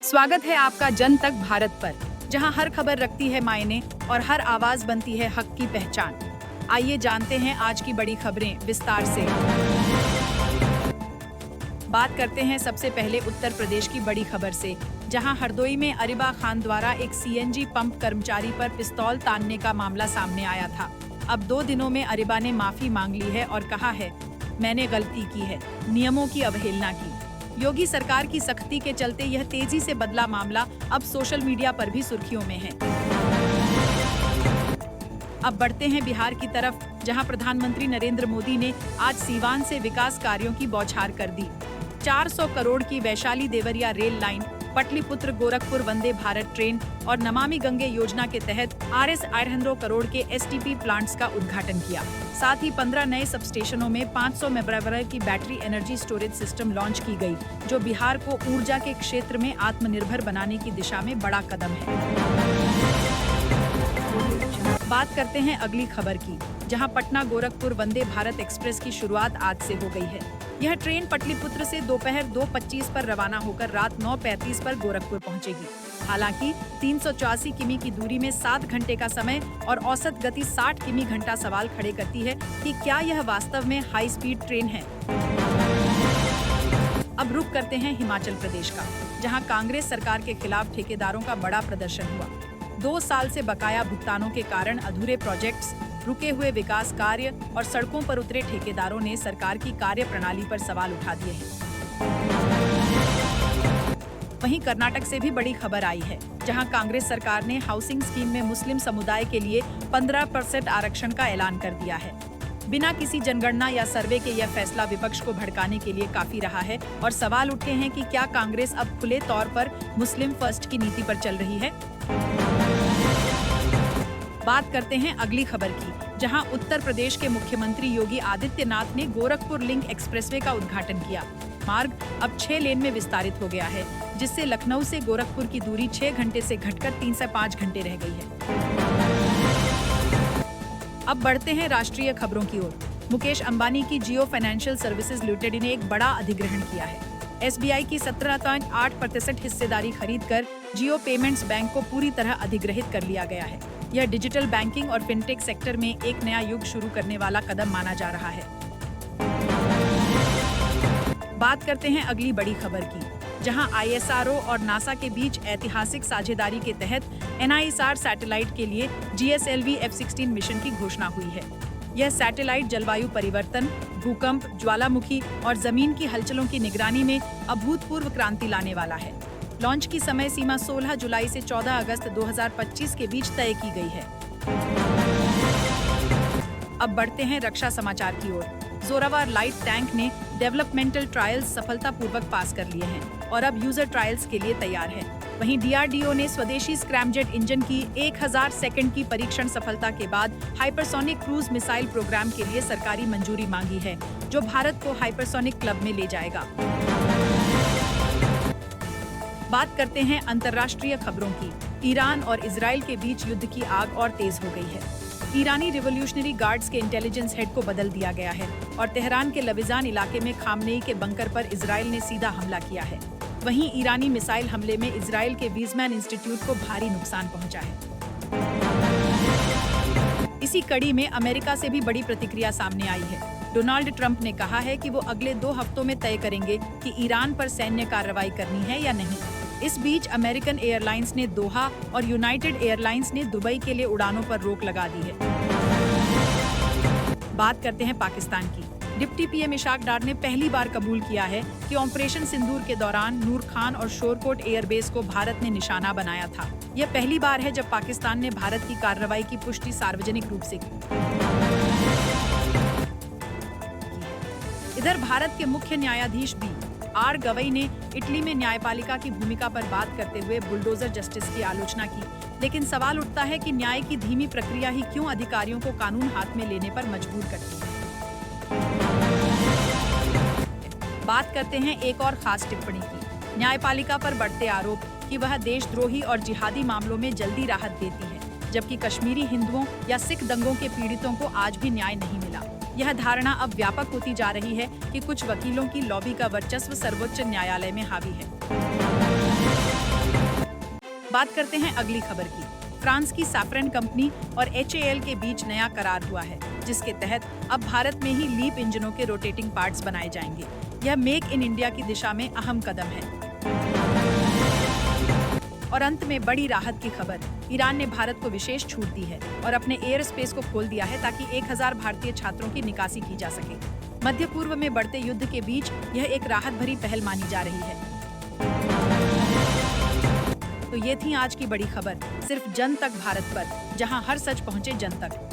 स्वागत है आपका जन तक भारत पर, जहां हर खबर रखती है मायने और हर आवाज बनती है हक की पहचान। आइए जानते हैं आज की बड़ी खबरें विस्तार से। बात करते हैं सबसे पहले उत्तर प्रदेश की बड़ी खबर से, जहां हरदोई में अरिबा खान द्वारा एक सीएनजी पंप कर्मचारी पर पिस्तौल तानने का मामला सामने आया था। अब 2 दिनों में अरिबा ने माफी मांग ली है और कहा है, मैंने गलती की है, नियमों की अवहेलना की। योगी सरकार की सख्ती के चलते यह तेजी से बदला मामला अब सोशल मीडिया पर भी सुर्खियों में है। अब बढ़ते हैं बिहार की तरफ, जहां प्रधानमंत्री नरेंद्र मोदी ने आज सीवान से विकास कार्यों की बौछार कर दी। 400 करोड़ की Vaishali Deoria rail line, पटलिपुत्र Gorakhpur Vande Bharat train और नमामि गंगे योजना के तहत RS 800 करोड़ के STP प्लांट्स का उद्घाटन किया। साथ ही 15 नए सब स्टेशनों में 500 मेगावाट की battery energy storage system launch की गई, जो बिहार को ऊर्जा के क्षेत्र में आत्मनिर्भर बनाने की दिशा में बड़ा कदम है। बात करते हैं अगली खबर की, जहां पटना गोरखपुर वंदे भारत एक्सप्रेस की शुरुआत आज से हो गई है। यह ट्रेन पटलिपुत्र से दोपहर 2:25 पर रवाना होकर रात 9:35 पर गोरखपुर पहुंचेगी। हालांकि 384 किमी की दूरी में 7 घंटे का समय और औसत गति 60 किमी घंटा सवाल खड़े करती है कि क्या यह वास्तव में हाई स्पीड ट्रेन है। अब रुख करते हैं हिमाचल प्रदेश का, जहां कांग्रेस सरकार के खिलाफ ठेकेदारों का बड़ा प्रदर्शन हुआ। 2 साल से बकाया भुगतानों के कारण अधूरे प्रोजेक्ट्स, रुके हुए विकास कार्य और सड़कों पर उतरे ठेकेदारों ने सरकार की कार्य प्रणाली पर सवाल उठा दिए हैं। वहीं कर्नाटक से भी बड़ी खबर आई है, जहां कांग्रेस सरकार ने हाउसिंग स्कीम में मुस्लिम समुदाय के लिए 15% आरक्षण का ऐलान कर दिया है। बिना किसी जनगणना या सर्वे के यह फैसला विपक्ष को भड़काने के लिए काफी रहा है और सवाल उठे हैं कि क्या कांग्रेस अब खुले तौर पर मुस्लिम फर्स्ट की नीति पर चल रही है। बात करते हैं अगली खबर की, जहां उत्तर प्रदेश के मुख्यमंत्री योगी आदित्यनाथ ने गोरखपुर लिंक एक्सप्रेसवे का उद्घाटन किया। मार्ग अब 6 लेन में विस्तारित हो गया है, जिससे लखनऊ से गोरखपुर की दूरी 6 घंटे से घटकर 3 से 5 घंटे रह गई है। अब बढ़ते हैं राष्ट्रीय खबरों की ओर। मुकेश अंबानी की जियो फाइनेंशियल सर्विसेज लिमिटेड ने एक बड़ा अधिग्रहण किया है। SBI की 17.8% हिस्सेदारी खरीदकर जियो पेमेंट्स बैंक को पूरी तरह अधिग्रहित कर लिया गया है। यह डिजिटल बैंकिंग और फिनटेक सेक्टर में एक नया युग शुरू करने वाला कदम माना जा रहा है। बात करते हैं अगली बड़ी खबर की, जहां ISRO और नासा के बीच ऐतिहासिक साझेदारी के तहत NISR सैटेलाइट के लिए GSLV F-16 मिशन की घोषणा हुई है। यह सैटेलाइट जलवायु परिवर्तन, भूकंप, ज्वालामुखी और जमीन की हलचलों की निगरानी में अभूतपूर्व क्रांति लाने वाला है। लॉन्च की समय सीमा 16 जुलाई से 14 अगस्त 2025 के बीच तय की गई है। अब बढ़ते हैं रक्षा समाचार की ओर। जोरावर लाइट टैंक ने डेवलपमेंटल ट्रायल्स सफलतापूर्वक पास कर लिए हैं और अब यूजर ट्रायल्स के लिए तैयार है। वहीं DRDO ने स्वदेशी स्क्रैमजेट इंजन की 1000 सेकंड की परीक्षण सफलता के बाद हाइपरसोनिक क्रूज मिसाइल प्रोग्राम के लिए सरकारी मंजूरी मांगी है, जो भारत को हाइपरसोनिक क्लब में ले जाएगा। बात करते हैं अंतर्राष्ट्रीय खबरों की। ईरान और इजराइल के बीच युद्ध की आग और तेज हो गई है। ईरानी रिवोल्यूशनरी गार्ड्स के इंटेलिजेंस हेड को बदल दिया गया है और तेहरान के लविजान इलाके में खामनेई के बंकर पर इजराइल ने सीधा हमला किया है। वहीं ईरानी मिसाइल हमले में इजराइल के वीजमैन इंस्टीट्यूट को भारी नुकसान पहुंचा है। इसी कड़ी में अमेरिका से भी बड़ी प्रतिक्रिया सामने आई है। डोनाल्ड ट्रंप ने कहा है कि वो अगले 2 हफ्तों में तय करेंगे कि ईरान पर सैन्य कार्रवाई करनी है या नहीं। इस बीच अमेरिकन एयरलाइंस ने दोहा और यूनाइटेड एयरलाइंस ने दुबई के लिए उड़ानों पर रोक लगा दी है। बात करते हैं पाकिस्तान की। डिप्टी PM इशाक डार ने पहली बार कबूल किया है कि ऑपरेशन सिंदूर के दौरान नूर खान और शोरकोट एयरबेस को भारत ने निशाना बनाया था। यह पहली बार है जब पाकिस्तान ने भारत की कार्रवाई की पुष्टि सार्वजनिक रूप से की। इधर भारत के मुख्य न्यायाधीश BR गवई ने इटली में न्यायपालिका की भूमिका पर बात करते हुए बुलडोजर जस्टिस की आलोचना की, लेकिन सवाल उठता है कि न्याय की धीमी प्रक्रिया ही क्यों अधिकारियों को कानून हाथ में लेने पर मजबूर करती है। बात करते हैं एक और खास टिप्पणी की। न्यायपालिका पर बढ़ते आरोप कि वह देशद्रोही और जिहादी मामलों में जल्दी राहत देती है, जबकि कश्मीरी हिंदुओं या सिख दंगों के पीड़ितों को आज भी न्याय नहीं मिला। यह धारणा अब व्यापक होती जा रही है कि कुछ वकीलों की लॉबी का वर्चस्व सर्वोच्च न्यायालय में हावी है। बात करते हैं अगली खबर की। फ्रांस की सैफ्रन कंपनी और HAL के बीच नया करार हुआ है, जिसके तहत अब भारत में ही लीप इंजनों के रोटेटिंग पार्ट्स बनाए जाएंगे। यह मेक इन इंडिया की दिशा में अहम कदम है। और अंत में बड़ी राहत की खबर, ईरान ने भारत को विशेष छूट दी है और अपने एयर स्पेस को खोल दिया है ताकि 1000 भारतीय छात्रों की निकासी की जा सके। मध्य पूर्व में बढ़ते युद्ध के बीच यह एक राहत भरी पहल मानी जा रही है। तो ये थी आज की बड़ी खबर, सिर्फ जन तक भारत पर, जहां हर सच पहुंचे जन तक।